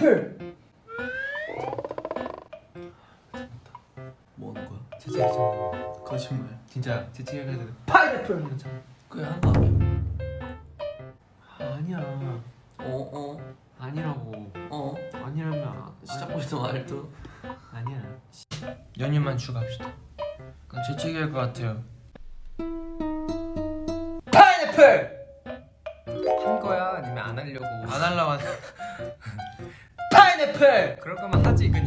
파인애플. 뭐 하는 거야? 재채기잖아. 거짓말. 진짜 재채기가 되는 파인애플 하는 거잖아. 그게 한 거 아니야? 아니야. 아니라고. 아니라면 시작부터 말도. 아니야. 연휴만 추가합시다. 그건 재채기할 것 같아요. 파인애플. 한 거야? 아니면 안 하려고? 안 하려고 하는. 파인애플. 그럴 거면 하지 그냥.